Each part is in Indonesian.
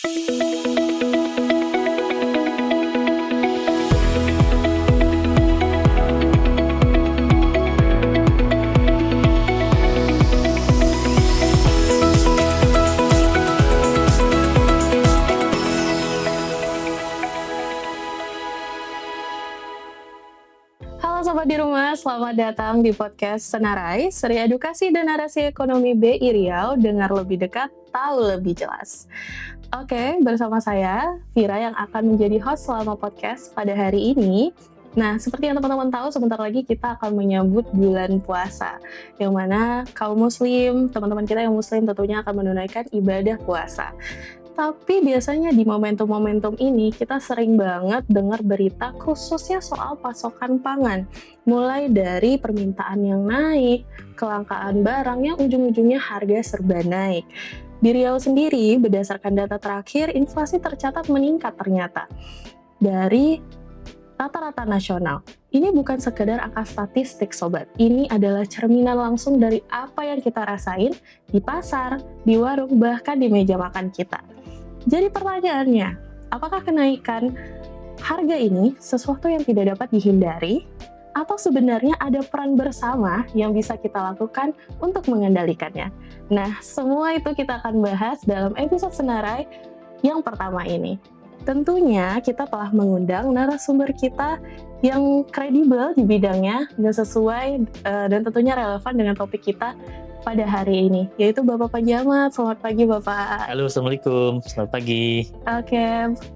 Halo Sobat di Rumah, selamat datang di podcast Senarai, seri edukasi dan narasi ekonomi BI Riau, dengar lebih dekat, tahu lebih jelas. Oke, bersama saya, Vira yang akan menjadi host selama podcast pada hari ini. Nah, seperti yang teman-teman tahu, sebentar lagi kita akan menyambut bulan puasa, yang mana kaum muslim, teman-teman kita yang muslim tentunya akan menunaikan ibadah puasa. Tapi biasanya di momentum-momentum ini kita sering banget dengar berita khususnya soal pasokan pangan. Mulai dari permintaan yang naik, kelangkaan barang yang ujung-ujungnya harga serba naik. Di Riau sendiri, berdasarkan data terakhir, inflasi tercatat meningkat ternyata. Dari rata-rata nasional. Ini bukan sekedar angka statistik sobat, ini adalah cerminan langsung dari apa yang kita rasain di pasar, di warung, bahkan di meja makan kita. Jadi pertanyaannya, apakah kenaikan harga ini sesuatu yang tidak dapat dihindari, atau sebenarnya ada peran bersama yang bisa kita lakukan untuk mengendalikannya? Nah, semua itu kita akan bahas dalam episode Senarai yang pertama ini. Tentunya kita telah mengundang narasumber kita yang kredibel di bidangnya dan sesuai dan tentunya relevan dengan topik kita pada hari ini, yaitu Bapak Panjamat. Selamat pagi Bapak. Halo, Assalamualaikum. Selamat pagi. Oke,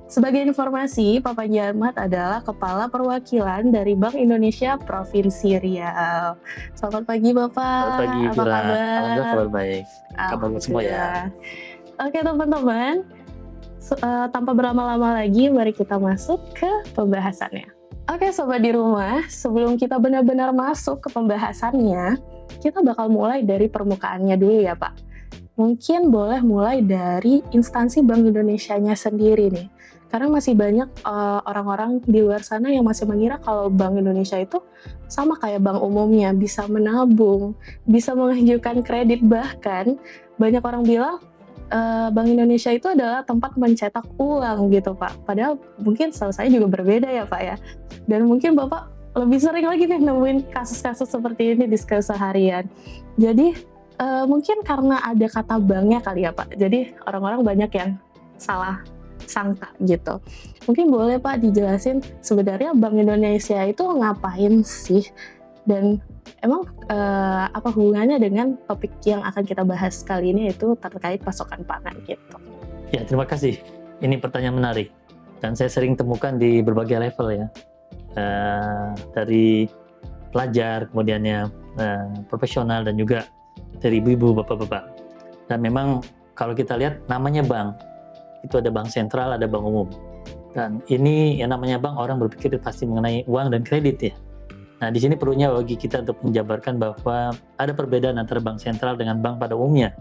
sebagai informasi, Pak Panjamat adalah Kepala Perwakilan dari Bank Indonesia Provinsi Riau. Selamat pagi Bapak. Selamat pagi, Apa Vira. kabar? Alhamdulillah kabar baik. Kabar semua ya. Oke teman-teman, tanpa berlama-lama lagi, mari kita masuk ke pembahasannya. Oke Sobat di Rumah, sebelum kita benar-benar masuk ke pembahasannya, kita bakal mulai dari permukaannya dulu ya Pak. Mungkin boleh mulai dari instansi Bank Indonesia-nya sendiri nih. Karena masih banyak orang-orang di luar sana yang masih mengira kalau Bank Indonesia itu sama kayak bank umumnya, bisa menabung, bisa mengajukan kredit, bahkan banyak orang bilang Bank Indonesia itu adalah tempat mencetak uang gitu Pak. Padahal mungkin setahu saya juga berbeda ya Pak ya. Dan mungkin Bapak lebih sering lagi nih nemuin kasus-kasus seperti ini di keseharian. Jadi mungkin karena ada kata banknya kali ya Pak. Jadi orang-orang banyak yang salah sangka gitu. Mungkin boleh Pak dijelasin sebenarnya Bank Indonesia itu ngapain sih? Dan emang apa hubungannya dengan topik yang akan kita bahas kali ini, yaitu terkait pasokan pangan gitu. Ya, terima kasih. Ini pertanyaan menarik. Dan saya sering temukan di berbagai level ya. Dari pelajar, kemudiannya profesional, dan juga dari ibu-ibu, bapak-bapak. Dan memang kalau kita lihat namanya bank, itu ada bank sentral, ada bank umum. Dan ini yang namanya bank, orang berpikir pasti mengenai uang dan kredit ya. Nah, di sini perlunya bagi kita untuk menjabarkan bahwa ada perbedaan antara bank sentral dengan bank pada umumnya.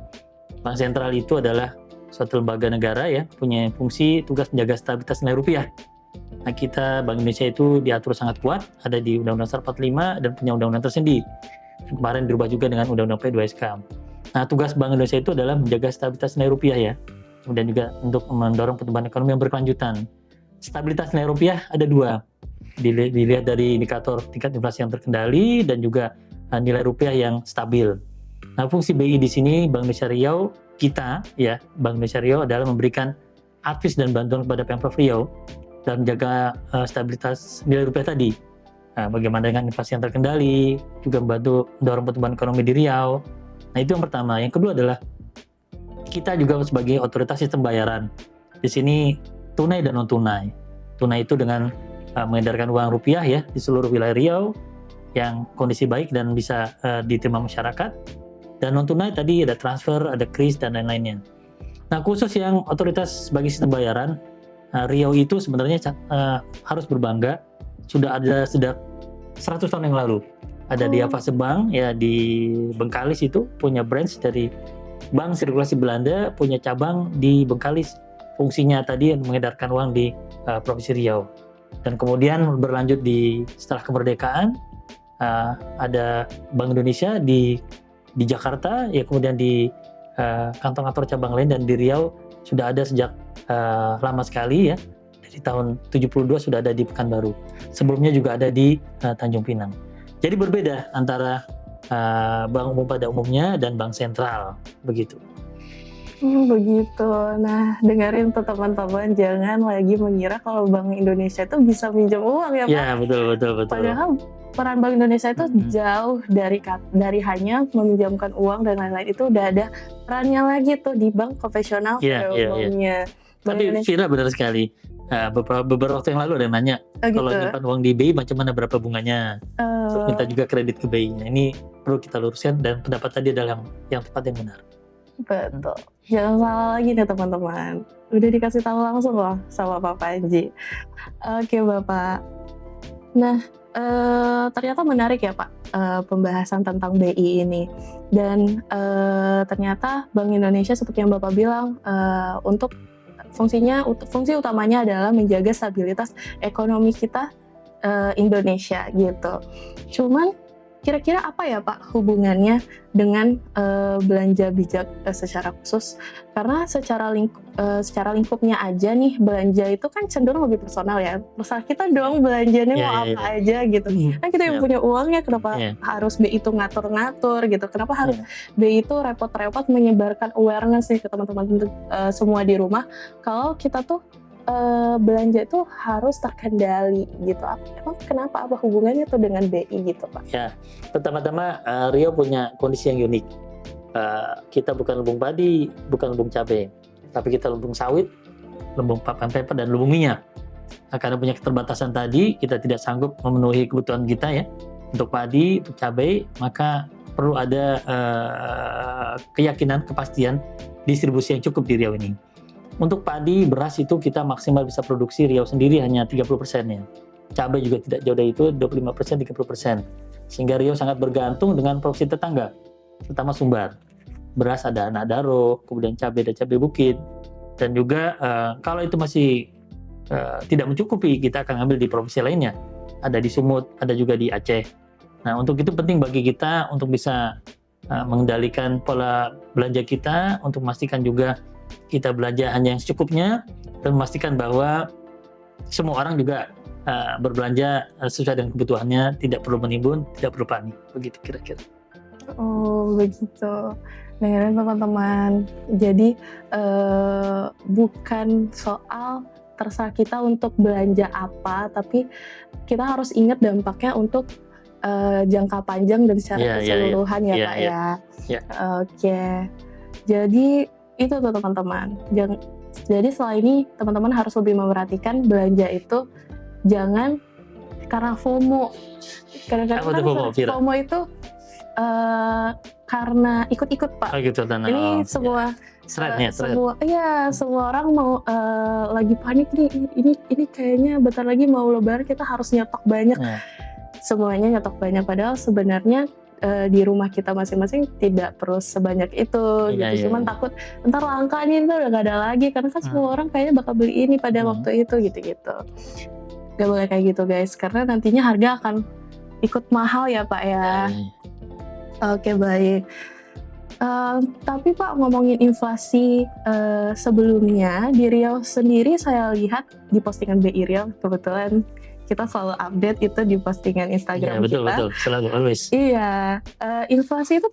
Bank sentral itu adalah suatu lembaga negara ya, punya fungsi tugas menjaga stabilitas nilai rupiah. Nah, kita Bank Indonesia itu diatur sangat kuat, ada di Undang-Undang 45 dan punya undang-undang tersendiri. Kemarin dirubah juga dengan Undang-Undang P2SK. Nah, tugas Bank Indonesia itu adalah menjaga stabilitas nilai rupiah ya, kemudian juga untuk mendorong pertumbuhan ekonomi yang berkelanjutan. Stabilitas nilai rupiah ada dua. Dilihat dari indikator tingkat inflasi yang terkendali dan juga nilai rupiah yang stabil. Nah, fungsi BI di sini Bank Indonesia Riau, kita ya, Bank Indonesia Riau adalah memberikan advis dan bantuan kepada Pemprov Riau dalam menjaga stabilitas nilai rupiah tadi. Nah, bagaimana dengan inflasi yang terkendali, juga membantu mendorong pertumbuhan ekonomi di Riau. Nah, itu yang pertama. Yang kedua adalah kita juga sebagai otoritas sistem bayaran. Di sini tunai dan non tunai. Tunai itu dengan mengedarkan uang rupiah ya di seluruh wilayah Riau yang kondisi baik dan bisa diterima masyarakat. Dan non tunai tadi ada transfer, ada kris dan lain-lainnya. Nah, khusus yang otoritas bagi sistem bayaran, Riau itu sebenarnya harus berbangga sudah ada sejak 100 tahun yang lalu. Ada di Avase Bank ya di Bengkalis, itu punya branch dari Bank Sirkulasi Belanda, punya cabang di Bengkalis. Fungsinya tadi mengedarkan uang di Provinsi Riau. Dan kemudian berlanjut setelah kemerdekaan, ada Bank Indonesia di Jakarta, ya kemudian di kantor-kantor cabang lain, dan di Riau sudah ada sejak lama sekali ya. Dari tahun 72 sudah ada di Pekanbaru. Sebelumnya juga ada di Tanjung Pinang. Jadi berbeda antara bank umum pada umumnya dan bank sentral, begitu. Begitu. Nah, dengerin tuh teman-teman, jangan lagi mengira kalau Bank Indonesia itu bisa minjem uang ya Pak. Ya, betul. Padahal peran Bank Indonesia itu jauh dari hanya meminjamkan uang dan lain-lain, itu udah ada perannya lagi tuh di bank konvensional pada umumnya. Tapi Vira benar sekali. Beberapa waktu yang lalu ada yang nanya, kalau nyimpan uang di BI macam mana, berapa bunganya? Terus minta juga kredit ke BI. Nah, ini perlu kita luruskan dan pendapat tadi adalah yang tepat, yang benar. Betul. Jangan salah lagi nih teman-teman. Udah dikasih tahu langsung loh sama Pak Panji. Oke Bapak. Nah, ternyata menarik ya Pak pembahasan tentang BI ini. Dan ternyata Bank Indonesia seperti yang Bapak bilang untuk fungsi utamanya adalah menjaga stabilitas ekonomi kita Indonesia gitu. Cuman kira-kira apa ya Pak hubungannya dengan belanja bijak secara khusus? Karena secara lingkupnya aja nih, belanja itu kan cenderung lebih personal ya. Terserah kita dong belanjanya mau apa aja gitu. Kan kita yang punya uangnya, kenapa harus BI itu ngatur-ngatur gitu? Kenapa harus BI itu repot-repot menyebarkan awareness nih ke teman-teman semua di rumah kalau kita tuh belanja itu harus terkendali gitu. Emang kenapa, apa hubungannya tuh dengan BI gitu Pak? Ya, pertama-tama Riau punya kondisi yang unik. Kita bukan lumbung padi, bukan lumbung cabai, tapi kita lumbung sawit, lumbung pulp and paper, dan lumbung minyak. Nah, karena punya keterbatasan tadi, kita tidak sanggup memenuhi kebutuhan kita ya untuk padi, untuk cabai, maka perlu ada keyakinan, kepastian distribusi yang cukup di Riau ini. Untuk padi, beras itu kita maksimal bisa produksi Riau sendiri hanya 30%-nya. Cabai juga tidak jauh dari itu, 25%, 30%. Sehingga Riau sangat bergantung dengan produksi tetangga, terutama Sumbar. Beras ada Anak Daro, kemudian cabai ada cabai bukit. Dan juga kalau itu masih tidak mencukupi, kita akan ambil di provinsi lainnya. Ada di Sumut, ada juga di Aceh. Nah, untuk itu penting bagi kita untuk bisa mengendalikan pola belanja kita, untuk memastikan juga kita belanja hanya yang secukupnya, dan memastikan bahwa semua orang juga berbelanja sesuai dengan kebutuhannya, tidak perlu menimbun, tidak perlu panik, begitu kira-kira. Oh begitu. Dengerin teman-teman, jadi bukan soal terserah kita untuk belanja apa, tapi kita harus ingat dampaknya untuk jangka panjang dan secara keseluruhan ya Pak ya. Oke. Jadi itu tuh teman-teman. Jadi setelah ini teman-teman harus lebih memperhatikan belanja itu jangan karena FOMO. Kadang-kadang FOMO itu karena ikut-ikut Pak. Ini semua orang mau lagi panik nih. Ini kayaknya bentar lagi mau Lebaran, kita harus nyetok banyak. Semuanya nyetok banyak, padahal sebenarnya di rumah kita masing-masing tidak perlu sebanyak itu gitu. Cuman takut ntar langka nih, udah gak ada lagi, karena kan semua orang kayaknya bakal beli ini pada waktu itu gitu. Gak boleh kayak gitu guys, karena nantinya harga akan ikut mahal ya Pak ya. Oke, baik. Tapi Pak, ngomongin inflasi sebelumnya di Riau sendiri, saya lihat di postingan BI Riau, kebetulan kita selalu update itu di postingan Instagram kita. Betul, selalu, always. Iya, inflasi itu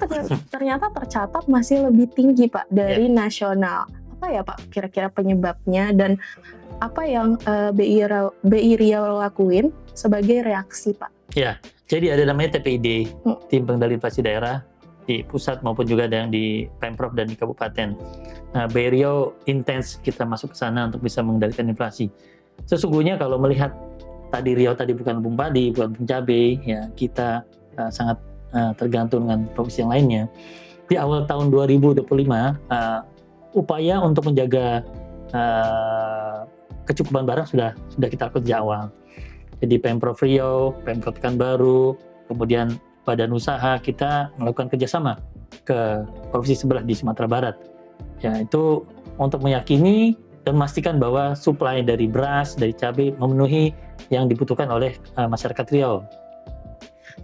ternyata tercatat masih lebih tinggi Pak dari nasional. Apa ya Pak kira-kira penyebabnya, dan apa yang BI Riau lakuin sebagai reaksi Pak? Ya, jadi ada namanya TPID, Tim Pengendali Inflasi Daerah, di pusat maupun juga ada yang di Pemprov dan di kabupaten. Nah, BI Riau intens kita masuk ke sana untuk bisa mengendalikan inflasi. Sesungguhnya kalau melihat tadi Riau tadi bukan lumbung padi, bukan lumbung cabai, ya kita sangat tergantung dengan provinsi yang lainnya. Di awal tahun 2025, upaya untuk menjaga kecukupan barang sudah kita lakukan sejak awal. Jadi Pemprov Riau, Pemkot Pekanbaru, kemudian badan usaha, kita melakukan kerjasama ke provinsi sebelah di Sumatera Barat. Ya, itu untuk meyakini dan memastikan bahwa suplai dari beras, dari cabai memenuhi yang dibutuhkan oleh masyarakat Riau.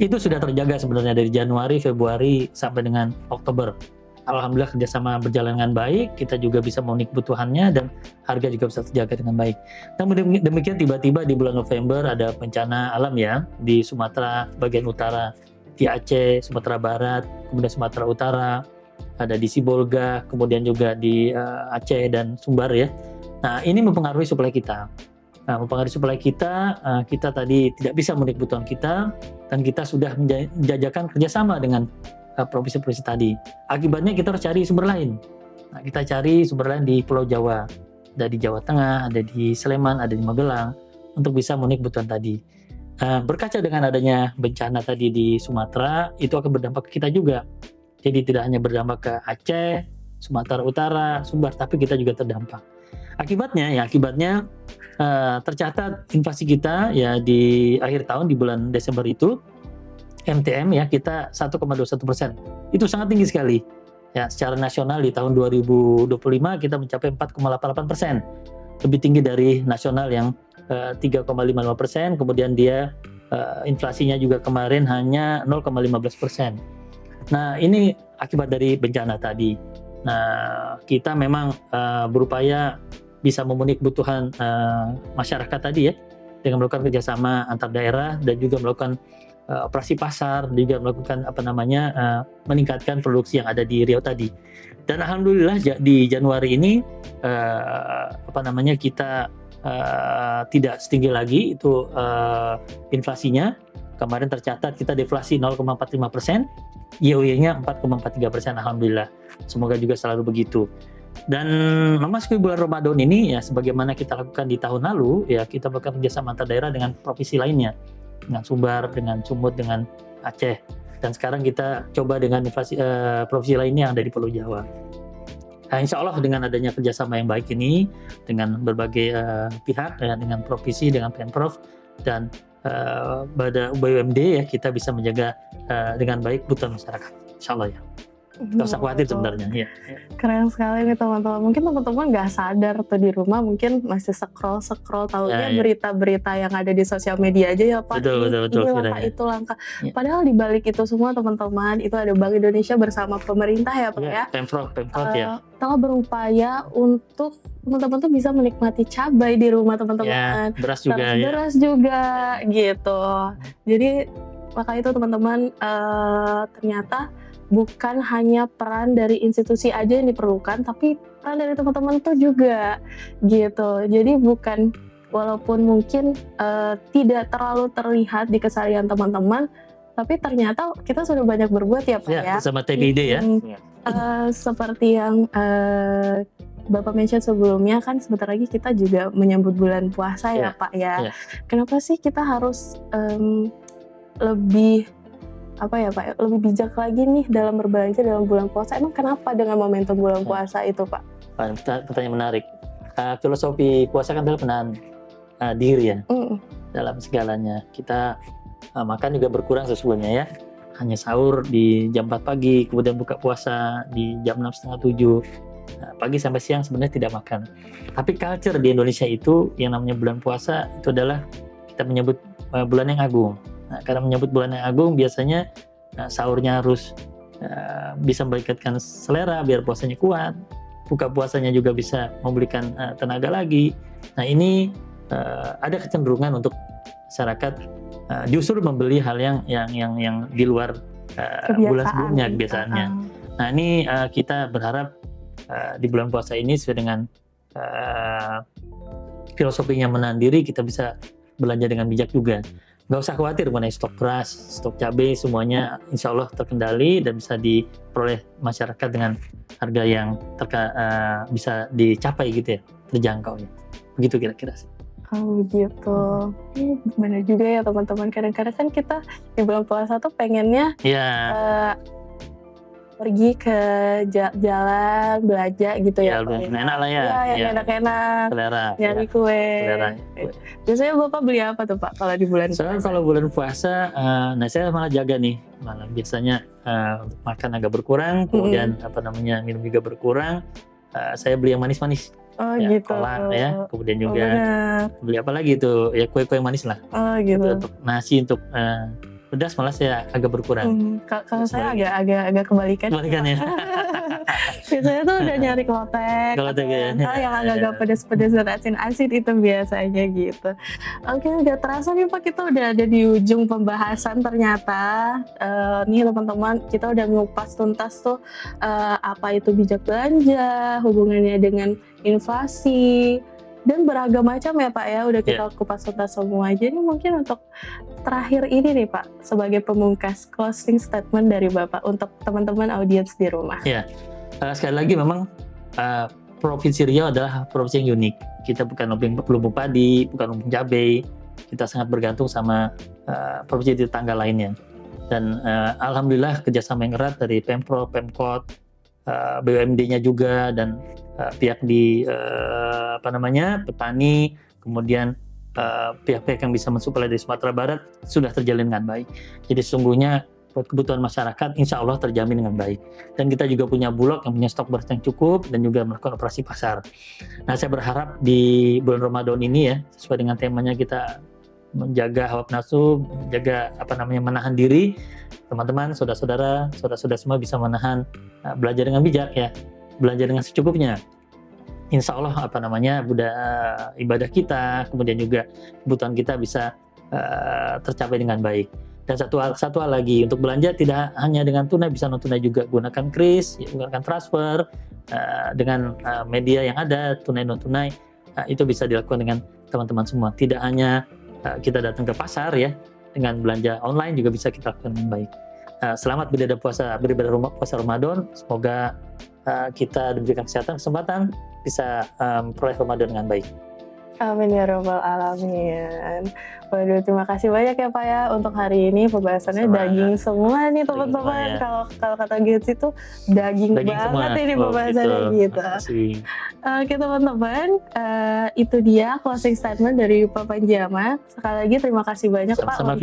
Itu sudah terjaga sebenarnya dari Januari, Februari sampai dengan Oktober. alhamdulillah kerjasama berjalan dengan baik, kita juga bisa memenuhi kebutuhannya dan harga juga bisa terjaga dengan baik. Namun demikian tiba-tiba di bulan November ada bencana alam ya di Sumatera bagian utara, di Aceh, Sumatera Barat, kemudian Sumatera Utara, ada di Sibolga, kemudian juga di Aceh dan Sumbar ya. Nah ini mempengaruhi suplai kita. Nah, mempengaruhi suplai kita, kita tadi tidak bisa memenuhi kebutuhan kita, dan kita sudah menjajakan kerjasama dengan provinsi-provinsi tadi. Akibatnya kita harus cari sumber lain. Nah, kita cari sumber lain di Pulau Jawa, ada di Jawa Tengah, ada di Sleman, ada di Magelang, untuk bisa memenuhi kebutuhan tadi. Berkaca dengan adanya bencana tadi di Sumatera, itu akan berdampak ke kita juga. Jadi tidak hanya berdampak ke Aceh, Sumatera Utara, Sumbar, tapi kita juga terdampak. Akibatnya tercatat inflasi kita ya di akhir tahun di bulan Desember itu MTM ya kita 1,21%. Itu sangat tinggi sekali. Ya, secara nasional di tahun 2025 kita mencapai 4,88%. Lebih tinggi dari nasional yang 3,55%, kemudian dia inflasinya juga kemarin hanya 0,15%. Nah, ini akibat dari bencana tadi. Nah, kita memang berupaya bisa memenuhi kebutuhan masyarakat tadi ya, dengan melakukan kerjasama antar daerah dan juga melakukan operasi pasar, juga melakukan meningkatkan produksi yang ada di Riau tadi. Dan alhamdulillah di Januari ini kita tidak setinggi lagi itu inflasinya. Kemarin tercatat kita deflasi 0,45%, YoY-nya 4,43%, alhamdulillah. Semoga juga selalu begitu. Dan memasuki bulan Ramadan ini ya sebagaimana kita lakukan di tahun lalu ya, kita melakukan kerjasama antar daerah dengan provinsi lainnya, dengan Sumbar, dengan Sumut, dengan Aceh, dan sekarang kita coba dengan provinsi lainnya yang ada di Pulau Jawa. Nah, insya Allah dengan adanya kerjasama yang baik ini dengan berbagai pihak ya, dengan provinsi, dengan Pemprov dan BUMD ya, kita bisa menjaga dengan baik kebutuhan masyarakat, insya Allah ya. Gak usah khawatir sebenarnya ya. Keren sekali nih teman-teman. Mungkin teman-teman gak sadar tuh di rumah, mungkin masih scroll taunya berita-berita yang ada di sosial media aja ya Pak. Betul, ini langkah itu langkah. Padahal di balik itu semua teman-teman, itu ada Bank Indonesia bersama pemerintah ya Pak ya. Pemprov ya. Telah berupaya untuk teman-teman tuh bisa menikmati cabai di rumah teman-teman. Ya, beras juga gitu. Jadi maka itu teman-teman ternyata bukan hanya peran dari institusi aja yang diperlukan, tapi peran dari teman-teman tuh juga gitu. Jadi bukan, walaupun mungkin tidak terlalu terlihat di keseharian teman-teman, tapi ternyata kita sudah banyak berbuat ya Pak ya. Bersama TPID ya. Seperti yang Bapak mention sebelumnya, kan sebentar lagi kita juga menyambut bulan puasa ya Pak ya. Kenapa sih kita harus lebih lebih bijak lagi nih dalam berbelanja dalam bulan puasa? Emang kenapa dengan momentum bulan puasa itu Pak? Pertanyaan menarik. Filosofi puasa kan adalah penahan diri ya dalam segalanya. Kita makan juga berkurang sesungguhnya ya. Hanya sahur di jam 4 pagi, kemudian buka puasa di jam 6:30, 7. Pagi sampai siang sebenarnya tidak makan. Tapi culture di Indonesia itu yang namanya bulan puasa itu adalah kita menyebut bulan yang agung. Nah, karena menyebut bulan yang agung biasanya sahurnya harus bisa memberikan selera biar puasanya kuat, buka puasanya juga bisa memberikan tenaga lagi. Nah ini ada kecenderungan untuk masyarakat justru membeli hal yang di luar bulan sebelumnya kebiasaannya. Nah ini kita berharap di bulan puasa ini sesuai dengan filosofinya menahan diri, kita bisa belanja dengan bijak juga. Nggak usah khawatir mengenai stok beras, stok cabai, semuanya insya Allah terkendali dan bisa diperoleh masyarakat dengan harga yang bisa dicapai gitu ya, terjangkau ya. Begitu kira-kira sih. Oh gitu. Benar juga ya teman-teman. Kadang-kadang kan kita di bulan puasa tuh pengennya pergi ke jalan belanja gitu ya. Enak lah ya. Yang enak-enak. Selera. Nyari kue. Selera. Biasanya Bapak beli apa tuh Pak kalau di bulan puasa? Kalau bulan puasa, saya malah jaga nih. Malah biasanya makan agak berkurang, kemudian minum juga berkurang. Saya beli yang manis-manis. Oh ya, gitu. Kolak ya, kemudian juga beli apa lagi itu ya, kue-kue manis lah. Oh gitu. Untuk nasi, untuk pedas malah saya agak berkurang. Kalau saya agak kebalikan. Kebalikannya. Biasanya tuh udah nyari klotek, Klotek ya. yang agak-agak pedas-pedas dan asin-asin itu biasanya gitu. Oke, udah terasa nih Pak, kita udah ada di ujung pembahasan ternyata. Nih teman-teman, kita udah ngupas tuntas tuh apa itu bijak belanja, hubungannya dengan inflasi, dan beragam macam ya Pak ya, udah kita kupas tuntas semua. Jadi mungkin untuk terakhir ini nih Pak, sebagai pemungkas closing statement dari Bapak untuk teman-teman audiens di rumah. Sekali lagi memang Provinsi Riau adalah provinsi yang unik. Kita bukan lumbung padi, bukan lumbung cabai. Kita sangat bergantung sama provinsi di tetangga lainnya. Dan alhamdulillah kerjasama yang erat dari Pemprov, Pemkot, BUMD-nya juga, dan pihak di petani, kemudian pihak-pihak yang bisa mensuplai dari Sumatera Barat sudah terjalin dengan baik. Jadi sesungguhnya buat kebutuhan masyarakat insya Allah terjamin dengan baik. Dan kita juga punya Bulog yang punya stok beras yang cukup dan juga melakukan operasi pasar. Nah, saya berharap di bulan Ramadan ini ya, sesuai dengan temanya kita menjaga hawa nafsu, menjaga menahan diri. Teman-teman, saudara-saudara semua bisa menahan, belajar dengan bijak ya, belanja dengan secukupnya. Insya Allah ibadah kita, kemudian juga kebutuhan kita bisa tercapai dengan baik. Dan satu hal lagi, untuk belanja tidak hanya dengan tunai, bisa non tunai juga, gunakan kris, gunakan transfer, dengan media yang ada, tunai non tunai, itu bisa dilakukan dengan teman-teman semua. Tidak hanya kita datang ke pasar ya, dengan belanja online juga bisa kita lakukan dengan baik. Selamat beribadah puasa Ramadan. Semoga kita diberikan kesempatan bisa memperoleh Ramadan dengan baik. Amin ya rabbal alamin. Waduh, terima kasih banyak ya Pak ya untuk hari ini, pembahasannya daging semua nih teman-teman. Kalau kata Gates itu daging banget semua. Ini pembahasannya gitu. Oke teman-teman, itu dia closing statement dari Pak Panjamat. Sekali lagi terima kasih banyak Pak untuk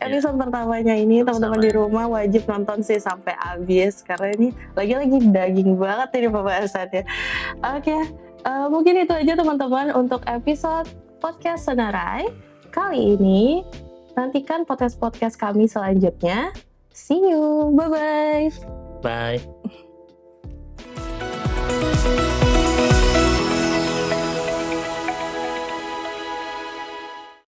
episode pertamanya ini. Teman-teman di rumah wajib nonton sih sampai habis karena ini lagi-lagi daging banget ini pembahasannya. Oke. Mungkin itu aja teman-teman untuk episode podcast Senarai kali ini. Nantikan podcast kami selanjutnya. See you, bye-bye. Bye.